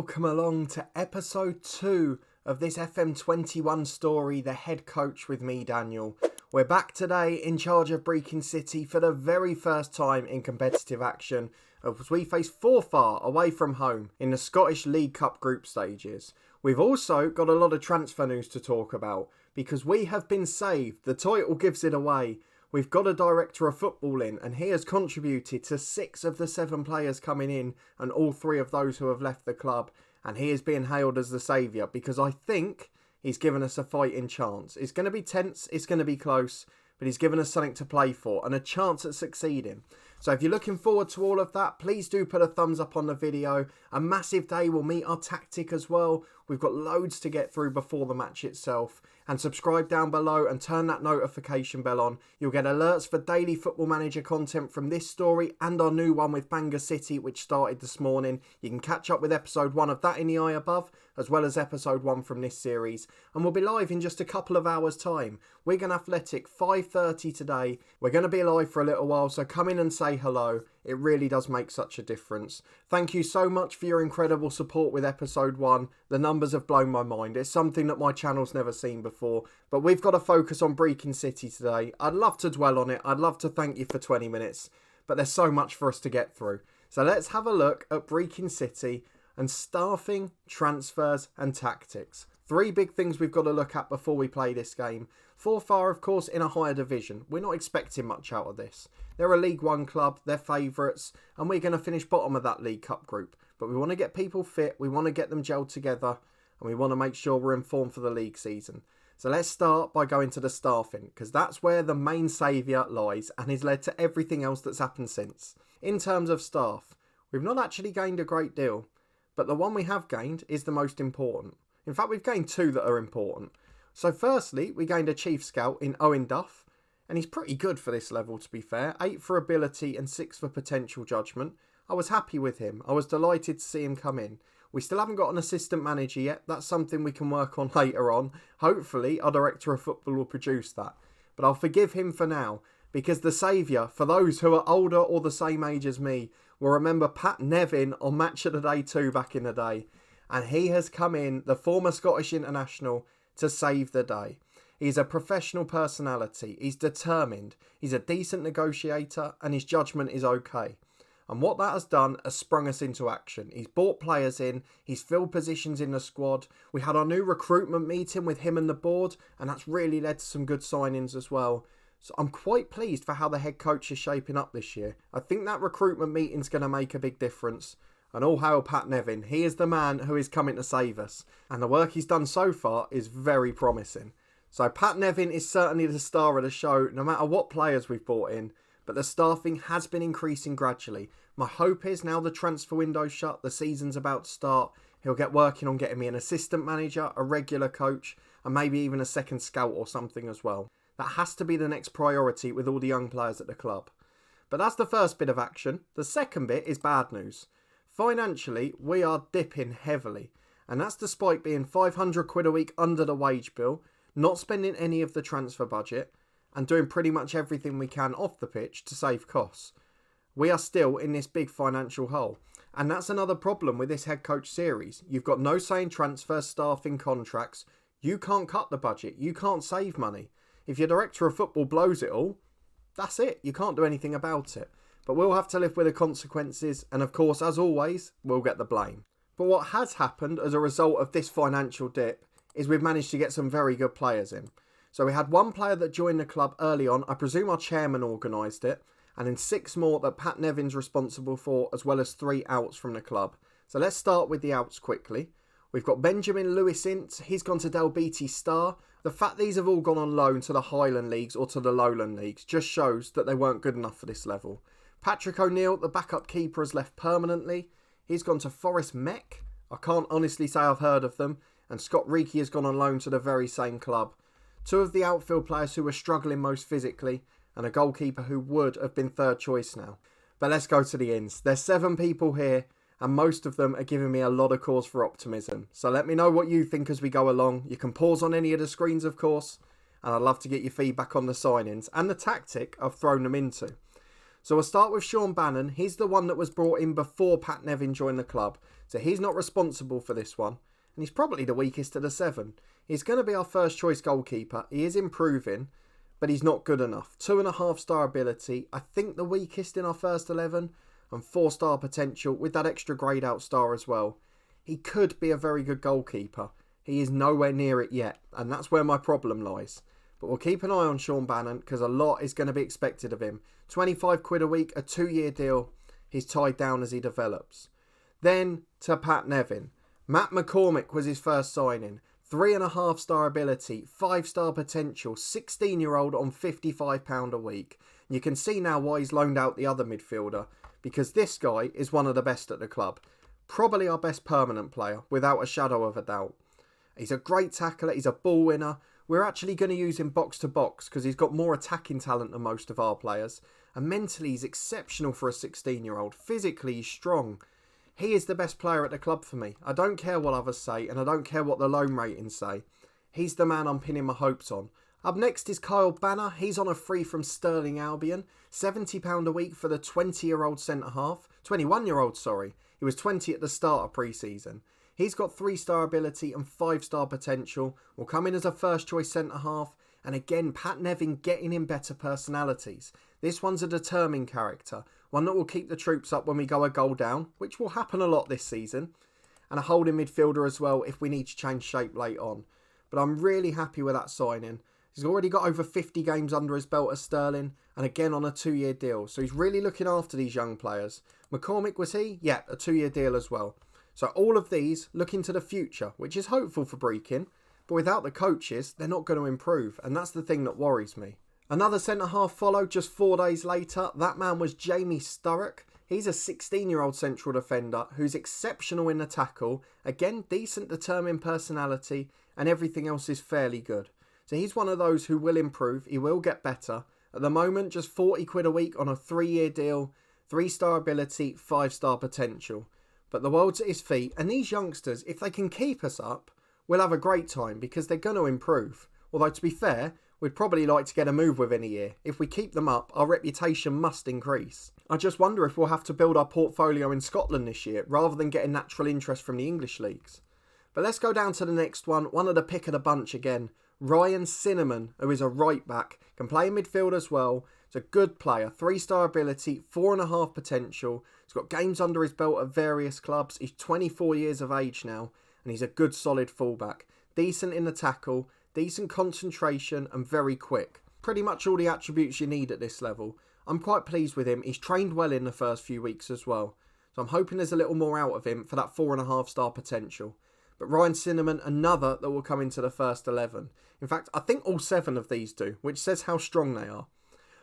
welcome along to episode 2 of this FM21 story, The Head Coach with me, Daniel. We're back today in charge of Brechin City for the very first time in competitive action as we face Forfar away from home in the Scottish League Cup group stages. We've also got a lot of transfer news to talk about because we have been saved. The title gives it away. We've got a director of football in, and he has contributed to 6 of the 7 players coming in and all 3 of those who have left the club. And he is being hailed as the saviour because I think he's given us a fighting chance. It's going to be tense, it's going to be close, but he's given us something to play for and a chance at succeeding. So if you're looking forward to all of that, please do put a thumbs up on the video. A massive day will meet our tactic as well. We've got loads to get through before the match itself. And subscribe down below and turn that notification bell on. You'll get alerts for daily Football Manager content from this story and our new one with Brechin City, which started this morning. You can catch up with episode 1 of that in the eye above, as well as episode 1 from this series. And we'll be live in just a couple of hours' time. Wigan Athletic, 5:30 today. We're going to be live for a little while, so come in and say hello. It really does make such a difference. Thank you so much for your incredible support with episode 1. The numbers have blown my mind. It's something that my channel's never seen before. But we've got to focus on Brechin City today. I'd love to dwell on it. I'd love to thank you for 20 minutes. But there's so much for us to get through. So let's have a look at Brechin City and staffing, transfers and tactics. 3 big things we've got to look at before we play this game. Forfar, of course, in a higher division. We're not expecting much out of this. They're a League 1 club, they're favourites, and we're going to finish bottom of that League Cup group. But we want to get people fit, we want to get them gelled together, and we want to make sure we're in form for the league season. So let's start by going to the staffing, because that's where the main saviour lies and has led to everything else that's happened since. In terms of staff, we've not actually gained a great deal, but the one we have gained is the most important. In fact, we've gained 2 that are important. So firstly, we gained a chief scout in Owen Duff, and he's pretty good for this level, to be fair. 8 for ability and 6 for potential judgment. I was happy with him. I was delighted to see him come in. We still haven't got an assistant manager yet. That's something we can work on later on. Hopefully, our director of football will produce that. But I'll forgive him for now, because the saviour, for those who are older or the same age as me, will remember Pat Nevin on Match of the Day 2 back in the day. And he has come in, the former Scottish international, to save the day. He's a professional personality, he's determined, he's a decent negotiator, and his judgment is okay. And what that has done has sprung us into action. He's brought players in, he's filled positions in the squad. We had our new recruitment meeting with him and the board, and that's really led to some good signings as well. So I'm quite pleased for how the head coach is shaping up this year. I think that recruitment meeting's going to make a big difference. And all hail Pat Nevin. He is the man who is coming to save us. And the work he's done so far is very promising. So Pat Nevin is certainly the star of the show, no matter what players we've brought in. But the staffing has been increasing gradually. My hope is now the transfer window's shut, the season's about to start, he'll get working on getting me an assistant manager, a regular coach, and maybe even a second scout or something as well. That has to be the next priority with all the young players at the club. But that's the first bit of action. The second bit is bad news. Financially, we are dipping heavily, and that's despite being 500 quid a week under the wage bill, not spending any of the transfer budget, and doing pretty much everything we can off the pitch to save costs. We are still in this big financial hole, and that's another problem with this head coach series. You've got no say in transfer, staffing, contracts. You can't cut the budget, you can't save money. If your director of football blows it all, that's it, you can't do anything about it. But we'll have to live with the consequences, and of course, as always, we'll get the blame. But what has happened as a result of this financial dip is we've managed to get some very good players in. So we had 1 player that joined the club early on. I presume our chairman organised it. And then 6 more that Pat Nevin's responsible for, as well as 3 outs from the club. So let's start with the outs quickly. We've got Benjamin Lewis-Ince. He's gone to Del Beatty Star. The fact these have all gone on loan to the Highland Leagues or to the Lowland Leagues just shows that they weren't good enough for this level. Patrick O'Neill, the backup keeper, has left permanently. He's gone to Forest Mech. I can't honestly say I've heard of them. And Scott Reekie has gone on loan to the very same club. 2 of the outfield players who were struggling most physically, and a goalkeeper who would have been third choice now. But let's go to the ins. There's 7 people here, and most of them are giving me a lot of cause for optimism. So let me know what you think as we go along. You can pause on any of the screens, of course, and I'd love to get your feedback on the signings and the tactic I've thrown them into. So we'll start with Sean Bannon. He's the one that was brought in before Pat Nevin joined the club. So he's not responsible for this one. And he's probably the weakest of the 7. He's going to be our first choice goalkeeper. He is improving, but he's not good enough. 2.5-star ability. I think the weakest in our first 11. And 4-star potential with that extra greyed out star as well. He could be a very good goalkeeper. He is nowhere near it yet. And that's where my problem lies. But we'll keep an eye on Sean Bannon because a lot is going to be expected of him. 25 quid a week, a 2-year deal. He's tied down as he develops. Then to Pat Nevin. Matt McCormick was his first signing. 3.5-star ability, 5-star potential, 16-year-old on £55 a week. And you can see now why he's loaned out the other midfielder, because this guy is one of the best at the club. Probably our best permanent player, without a shadow of a doubt. He's a great tackler, he's a ball winner. We're actually going to use him box to box because he's got more attacking talent than most of our players. And mentally he's exceptional for a 16-year-old. Physically he's strong. He is the best player at the club for me. I don't care what others say and I don't care what the loan ratings say. He's the man I'm pinning my hopes on. Up next is Kyle Banner. He's on a free from Sterling Albion. £70 a week for the 20-year-old centre-half. 21-year-old, sorry. He was 20 at the start of pre-season. He's got 3-star ability and 5-star potential. Will come in as a first choice centre-half. And again, Pat Nevin getting in better personalities. This one's a determined character. One that will keep the troops up when we go a goal down, which will happen a lot this season. And a holding midfielder as well if we need to change shape late on. But I'm really happy with that signing. He's already got over 50 games under his belt as Sterling. And again on a 2-year deal. So he's really looking after these young players. McCormick was he? Yeah, a 2-year deal as well. So all of these look into the future, which is hopeful for Brechin. But without the coaches, they're not going to improve. And that's the thing that worries me. Another centre-half followed just 4 days later. That man was Jamie Sturrock. He's a 16-year-old central defender who's exceptional in the tackle. Again, decent determined personality and everything else is fairly good. So he's one of those who will improve. He will get better. At the moment, just 40 quid a week on a 3-year deal. 3-star ability, 5-star potential. But the world's at his feet. And these youngsters, if they can keep us up, we'll have a great time because they're going to improve. Although to be fair, we'd probably like to get a move within a year. If we keep them up, our reputation must increase. I just wonder if we'll have to build our portfolio in Scotland this year rather than getting natural interest from the English leagues. But let's go down to the next one of the pick of the bunch again. Ryan Cinnamon, who is a right back, can play in midfield as well. He's a good player, 3-star ability, 4.5 potential. He's got games under his belt at various clubs. He's 24 years of age now and he's a good solid fullback. Decent in the tackle, decent concentration and very quick. Pretty much all the attributes you need at this level. I'm quite pleased with him. He's trained well in the first few weeks as well. So I'm hoping there's a little more out of him for that 4.5-star potential. But Ryan Cinnamon, another that will come into the first 11. In fact, I think all 7 of these do, which says how strong they are.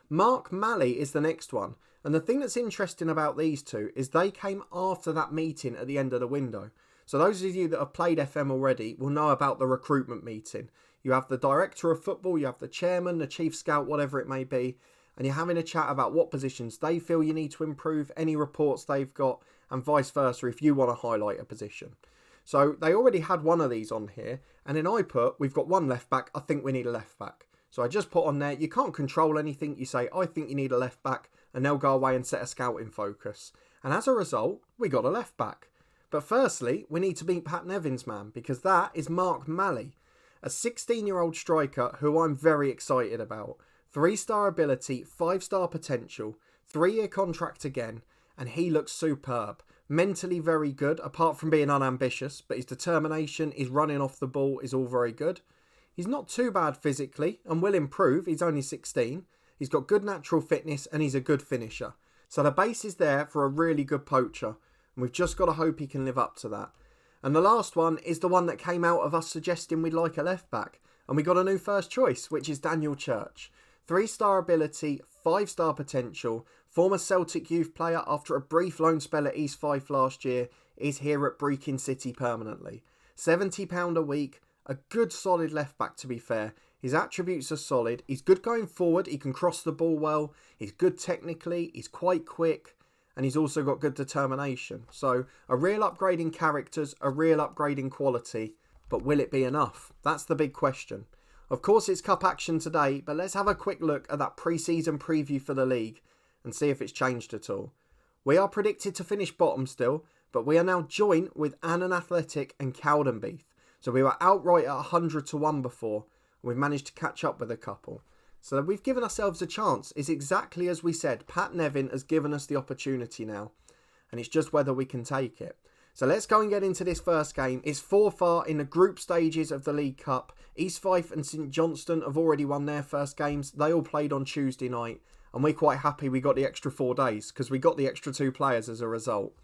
Mark Malley is the next one. And the thing that's interesting about these two is they came after that meeting at the end of the window. So those of you that have played FM already will know about the recruitment meeting. You have the director of football, you have the chairman, the chief scout, whatever it may be. And you're having a chat about what positions they feel you need to improve, any reports they've got, and vice versa if you want to highlight a position. So they already had one of these on here. And then I put, we've got one left back, I think we need a left back. So I just put on there, you can't control anything. You say, I think you need a left back, and they'll go away and set a scouting focus. And as a result, we got a left back. But firstly, we need to beat Pat Nevin's man, because that is Mark Malley, a 16-year-old striker who I'm very excited about. 3-star ability, 5-star potential, 3-year contract again, and he looks superb. Mentally very good, apart from being unambitious, but his determination, his running off the ball is all very good. He's not too bad physically and will improve. He's only 16. He's got good natural fitness and he's a good finisher. So the base is there for a really good poacher. And we've just got to hope he can live up to that. And the last one is the one that came out of us suggesting we'd like a left back. And we got a new first choice, which is Daniel Church. 3-star ability, 5-star potential. Former Celtic youth player after a brief loan spell at East Fife last year. Is here at Brechin City permanently. £70 a week. A good solid left back to be fair. His attributes are solid. He's good going forward. He can cross the ball well. He's good technically. He's quite quick. And he's also got good determination. So a real upgrade in characters. A real upgrade in quality. But will it be enough? That's the big question. Of course it's cup action today. But let's have a quick look at that pre-season preview for the league. and see if it's changed at all. We are predicted to finish bottom still, but we are now joint with Annan Athletic and Cowdenbeath. So we were outright at 100 to 1 before, and we've managed to catch up with a couple. So we've given ourselves a chance. It's exactly as we said. Pat Nevin has given us the opportunity now, and it's just whether we can take it. So let's go and get into this first game. It's Forfar in the group stages of the League Cup. East Fife and St Johnstone have already won their first games. They all played on Tuesday night, and we're quite happy we got the extra 4 days because we got the extra 2 players as a result.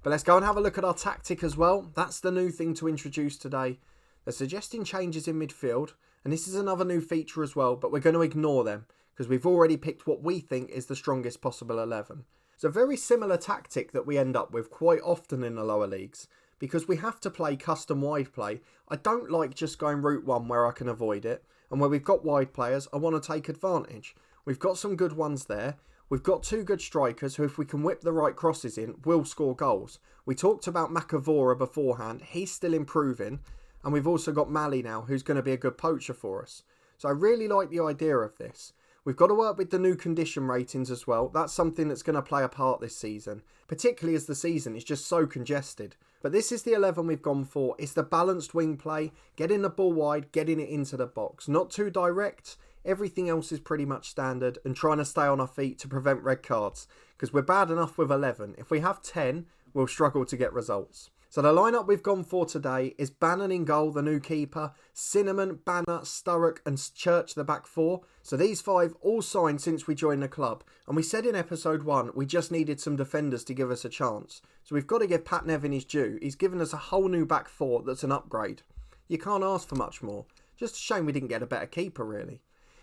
But let's go and have a look at our tactic as well. That's the new thing to introduce today. They're suggesting changes in midfield, and this is another new feature as well, but we're going to ignore them because we've already picked what we think is the strongest possible 11. It's a very similar tactic that we end up with quite often in the lower leagues because we have to play custom wide play. I don't like just going route 1 where I can avoid it, and where we've got wide players, I want to take advantage. We've got some good ones there. We've got 2 good strikers who, if we can whip the right crosses in, will score goals. We talked about Macavora beforehand. He's still improving. And we've also got Mali now, who's going to be a good poacher for us. So I really like the idea of this. We've got to work with the new condition ratings as well. That's something that's going to play a part this season, particularly as the season is just so congested. But this is the 11 we've gone for. It's the balanced wing play, getting the ball wide, getting it into the box. Not too direct. Everything else is pretty much standard, and trying to stay on our feet to prevent red cards, because we're bad enough with 11. If we have 10, we'll struggle to get results. So the lineup we've gone for today is Bannon in goal, the new keeper, Cinnamon, Banner, Sturrock and Church the back 4. So these 5 all signed since we joined the club. And we said in episode 1 we just needed some defenders to give us a chance. So we've got to give Pat Nevin his due. He's given us a whole new back 4 that's an upgrade. You can't ask for much more. Just a shame we didn't get a better keeper really.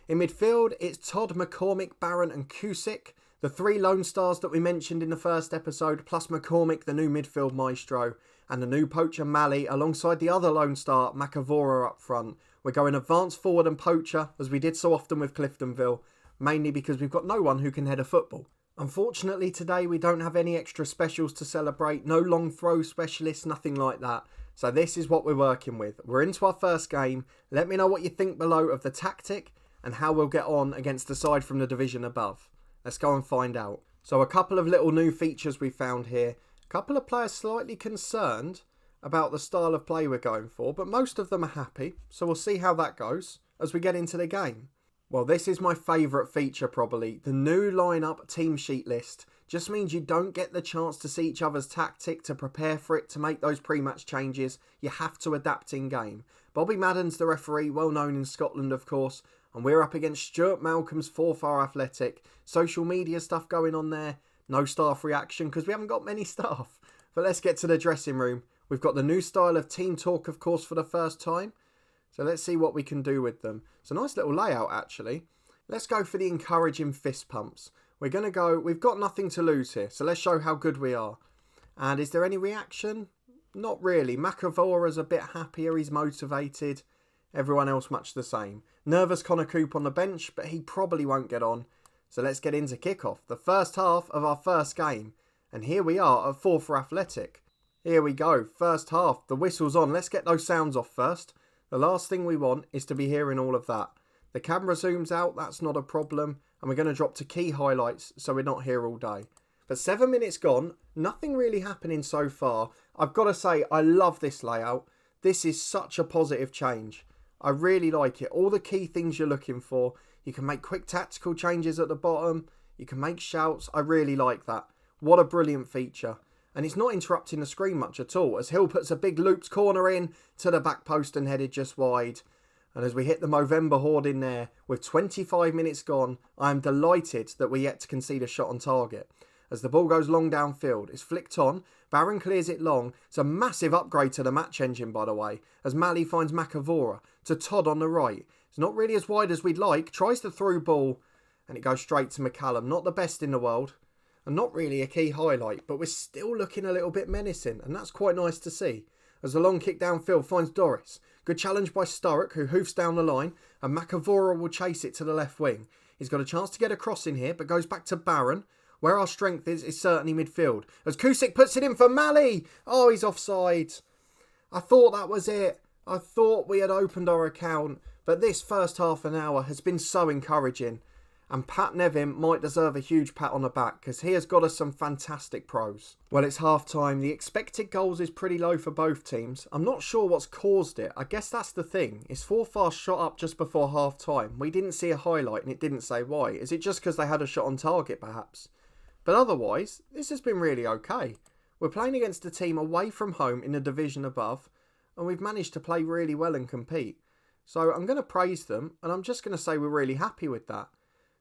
In midfield, it's Todd, McCormick, Barron and Cusick, the 3 Lone Stars that we mentioned in the first episode, plus McCormick, the new midfield maestro, and the new poacher Mali, alongside the other Lone Star, Macavora up front. We're going advanced forward and poacher, as we did so often with Cliftonville, mainly because we've got no one who can head a football. Unfortunately today we don't have any extra specials to celebrate, no long throw specialists, nothing like that. So this is what we're working with. We're into our first game. Let me know what you think below of the tactic, and how we'll get on against the side from the division above. Let's go and find out. So a couple of little new features we found here. A couple of players slightly concerned about the style of play we're going for, but most of them are happy. So we'll see how that goes as we get into the game. Well, this is my favourite feature probably. The new lineup team sheet list just means you don't get the chance to see each other's tactic, to prepare for it, to make those pre-match changes. You have to adapt in game. Bobby Madden's the referee, well known in Scotland of course. And we're up against Stuart Malcolm's Forfar Athletic. Social media stuff going on there. No staff reaction because we haven't got many staff. But let's get to the dressing room. We've got the new style of team talk, of course, for the first time. So let's see what we can do with them. It's a nice little layout, actually. Let's go for the encouraging fist pumps. We're going to go, we've got nothing to lose here. So let's show how good we are. And is there any reaction? Not really. Macavora's a bit happier. He's motivated. Everyone else much the same. Nervous Connor Coop on the bench, but he probably won't get on. So let's get into kickoff. The first half of our first game. And here we are at Forfar Athletic. Here we go. First half. The whistle's on. Let's get those sounds off first. The last thing we want is to be hearing all of that. The camera zooms out. That's not a problem. And we're going to drop to key highlights so we're not here all day. But 7 minutes gone. Nothing really happening so far. I've got to say, I love this layout. This is such a positive change. I really like it. All the key things you're looking for. You can make quick tactical changes at the bottom. You can make shouts. I really like that. What a brilliant feature. And it's not interrupting the screen much at all, as Hill puts a big looped corner in to the back post and headed just wide. And as we hit the Movember Horde in there, with 25 minutes gone, I am delighted that we're yet to concede a shot on target. As the ball goes long downfield, it's flicked on, Barron clears it long. It's a massive upgrade to the match engine, by the way, as Mali finds Macavora to Todd on the right. It's not really as wide as we'd like, tries the through ball, and it goes straight to McCallum. Not the best in the world, and not really a key highlight, but we're still looking a little bit menacing, and that's quite nice to see. As the long kick downfield finds Doris. Good challenge by Sturrock, who hoofs down the line, and Macavora will chase it to the left wing. He's got a chance to get a cross in here, but goes back to Barron. Where our strength is certainly midfield. As Cusick puts it in for Mali. Oh, he's offside. I thought that was it. I thought we had opened our account. But this first half an hour has been so encouraging. And Pat Nevin might deserve a huge pat on the back because he has got us some fantastic pros. Well, it's half time. The expected goals is pretty low for both teams. I'm not sure what's caused it. I guess that's the thing. Is Forfar shot up just before half time? We didn't see a highlight and it didn't say why. Is it just because they had a shot on target perhaps? But otherwise, this has been really okay. We're playing against a team away from home in the division above and we've managed to play really well and compete. So I'm going to praise them and I'm just going to say we're really happy with that.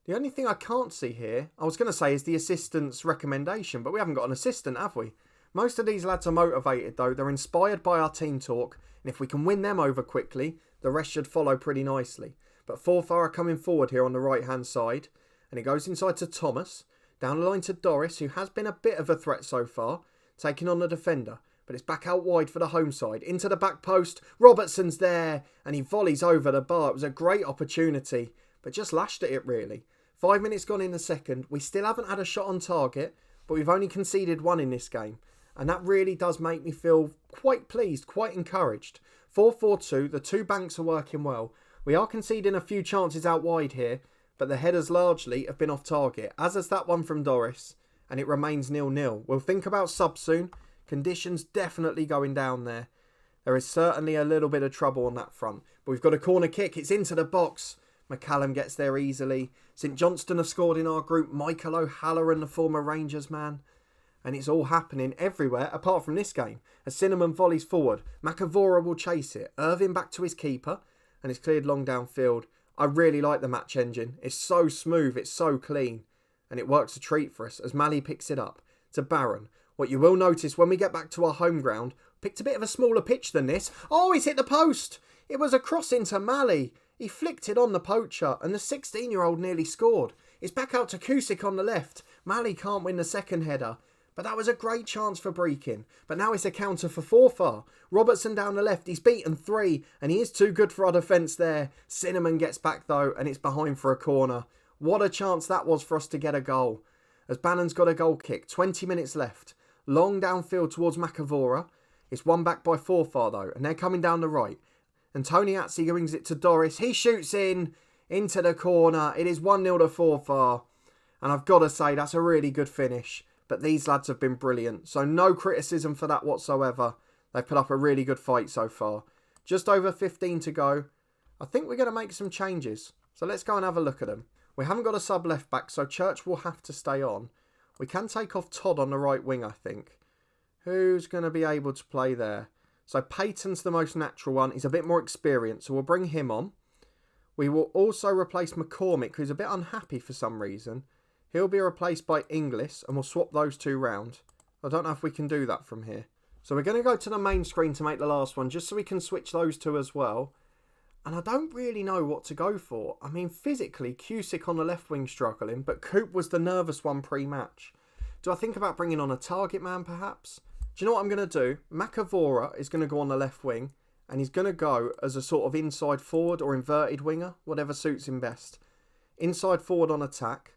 The only thing I can't see here, I was going to say, is the assistant's recommendation, but we haven't got an assistant, have we? Most of these lads are motivated though, they're inspired by our team talk, and if we can win them over quickly, the rest should follow pretty nicely. But Forfar are coming forward here on the right hand side, and it goes inside to Thomas, down the line to Doris, who has been a bit of a threat so far, taking on the defender. But it's back out wide for the home side, into the back post, Robertson's there, and he volleys over the bar. It was a great opportunity, but just lashed at it really. 5 minutes gone in the second. We still haven't had a shot on target, but we've only conceded one in this game. And that really does make me feel quite pleased, quite encouraged. 4-4-2, the two banks are working well. We are conceding a few chances out wide here, but the headers largely have been off target, as has that one from Doris, and it remains 0-0. We'll think about subs soon. Conditions definitely going down there. There is certainly a little bit of trouble on that front. But we've got a corner kick. It's into the box. McCallum gets there easily. St Johnstone have scored in our group. Michael O'Halloran, the former Rangers man. And it's all happening everywhere apart from this game. As Cinnamon volleys forward, Macavora will chase it. Irving back to his keeper. And it's cleared long downfield. I really like the match engine. It's so smooth. It's so clean. And it works a treat for us as Mally picks it up to Barron. What you will notice when we get back to our home ground, picked a bit of a smaller pitch than this. Oh, he's hit the post. It was a cross into Mally. He flicked it on the poacher and the 16-year-old nearly scored. It's back out to Cusick on the left. Mally can't win the second header. But that was a great chance for Brechin. But now it's a counter for Forfar. Robertson down the left. He's beaten 3 and he is too good for our defence there. Cinnamon gets back though and it's behind for a corner. What a chance that was for us to get a goal. As Bannon's got a goal kick. 20 minutes left. Long downfield towards Macavora. It's won back by Forfar though and they're coming down the right. And Tony Atzi brings it to Doris. He shoots into the corner. It is 1-0 to Forfar. And I've got to say, that's a really good finish. But these lads have been brilliant. So no criticism for that whatsoever. They've put up a really good fight so far. Just over 15 to go. I think we're going to make some changes. So let's go and have a look at them. We haven't got a sub left back, so Church will have to stay on. We can take off Todd on the right wing, I think. Who's going to be able to play there? So Peyton's the most natural one. He's a bit more experienced, so we'll bring him on. We will also replace McCormick, who's a bit unhappy for some reason. He'll be replaced by Inglis, and we'll swap those two round. I don't know if we can do that from here. So we're going to go to the main screen to make the last one, just so we can switch those two as well. And I don't really know what to go for. I mean, physically, Cusick on the left wing struggling, but Coop was the nervous one pre-match. Do I think about bringing on a target man, perhaps? Do you know what I'm going to do? Macavora is going to go on the left wing and he's going to go as a sort of inside forward or inverted winger, whatever suits him best. Inside forward on attack.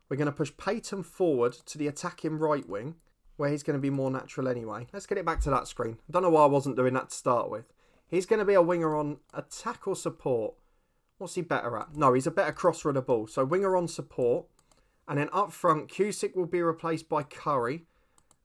We're going to push Peyton forward to the attacking right wing where he's going to be more natural anyway. Let's get it back to that screen. I don't know why I wasn't doing that to start with. He's going to be a winger on attack or support. What's he better at? No, he's a better crosser of the ball. So winger on support. And then up front, Cusick will be replaced by Curry.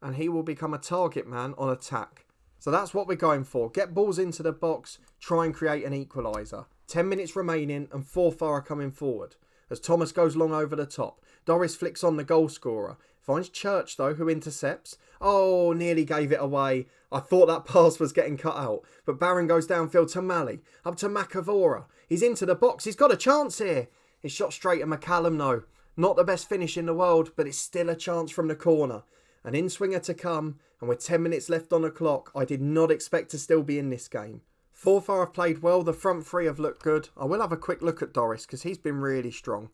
And he will become a target man on attack. So that's what we're going for. Get balls into the box, try and create an equaliser. 10 minutes remaining and Forfar are coming forward. As Thomas goes long over the top. Doris flicks on the goal scorer. Finds Church though, who intercepts. Oh, nearly gave it away. I thought that pass was getting cut out. But Barron goes downfield to Mally. Up to Macavora. He's into the box. He's got a chance here. It's shot straight at McCallum though. Not the best finish in the world, but it's still a chance from the corner. An in-swinger to come, and with 10 minutes left on the clock, I did not expect to still be in this game. Forfar have played well, the front three have looked good. I will have a quick look at Doris, because he's been really strong.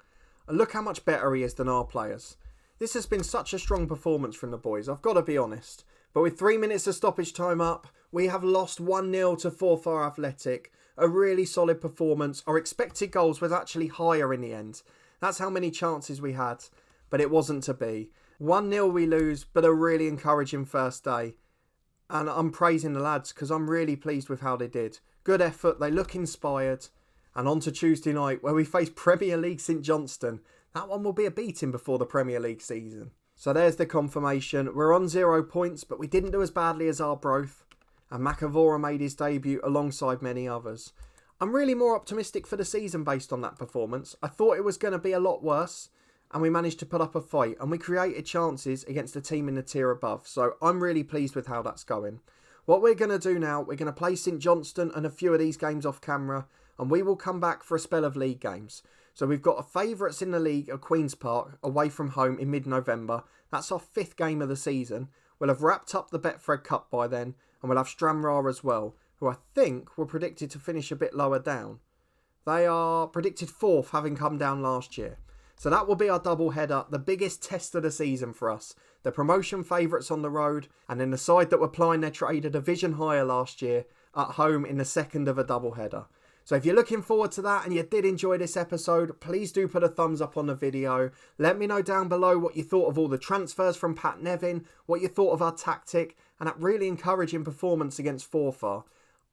And look how much better he is than our players. This has been such a strong performance from the boys, I've got to be honest. But with 3 minutes of stoppage time up, we have lost 1-0 to Forfar Athletic. A really solid performance. Our expected goals was actually higher in the end. That's how many chances we had, but it wasn't to be. 1-0 we lose, but a really encouraging first day. And I'm praising the lads because I'm really pleased with how they did. Good effort, they look inspired. And on to Tuesday night where we face Premier League St Johnstone. that one will be a beating before the Premier League season. So there's the confirmation. We're on 0 points, but we didn't do as badly as Arbroath, and McAvora made his debut alongside many others. I'm really more optimistic for the season based on that performance. I thought it was going to be a lot worse, and we managed to put up a fight, and we created chances against the team in the tier above. So I'm really pleased with how that's going. What we're going to do now, we're going to play St Johnstone and a few of these games off camera, and we will come back for a spell of league games. So we've got a favourites in the league at Queen's Park, away from home in mid-November. That's our 5th game of the season. We'll have wrapped up the Betfred Cup by then, and we'll have Stranraer as well, who I think were predicted to finish a bit lower down. They are predicted 4th, having come down last year. So that will be our double header, the biggest test of the season for us. The promotion favourites on the road, and then the side that were plying their trade a division higher last year at home in the second of a double header. So if you're looking forward to that and you did enjoy this episode, please do put a thumbs up on the video. Let me know down below what you thought of all the transfers from Pat Nevin, what you thought of our tactic, and that really encouraging performance against Forfar.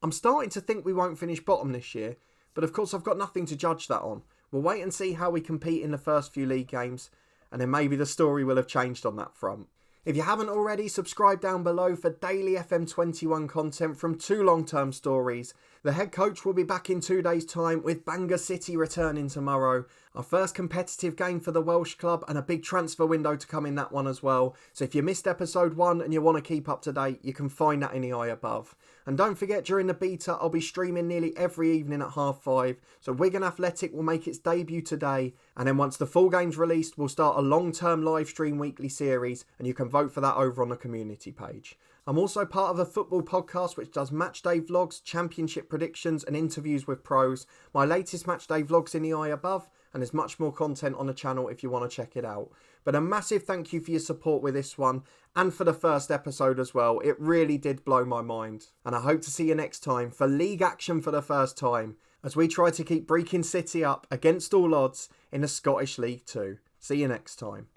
I'm starting to think we won't finish bottom this year, but of course I've got nothing to judge that on. We'll wait and see how we compete in the first few league games, and then maybe the story will have changed on that front. If you haven't already, subscribe down below for daily FM21 content from 2 long-term stories. The head coach will be back in 2 days' time with Brechin City returning tomorrow. Our first competitive game for the Welsh club and a big transfer window to come in that one as well. So if you missed episode 1 and you want to keep up to date, you can find that in the eye above. And don't forget, during the beta, I'll be streaming nearly every evening at 5:30. So Wigan Athletic will make its debut today. And then once the full game's released, we'll start a long-term live stream weekly series, and you can vote for that over on the community page. I'm also part of a football podcast which does matchday vlogs, championship predictions and interviews with pros. My latest matchday vlog's in the eye above, and there's much more content on the channel if you want to check it out. But a massive thank you for your support with this one, and for the first episode as well. It really did blow my mind. And I hope to see you next time for league action for the first time, as we try to keep Brechin City up against all odds in the Scottish League 2. See you next time.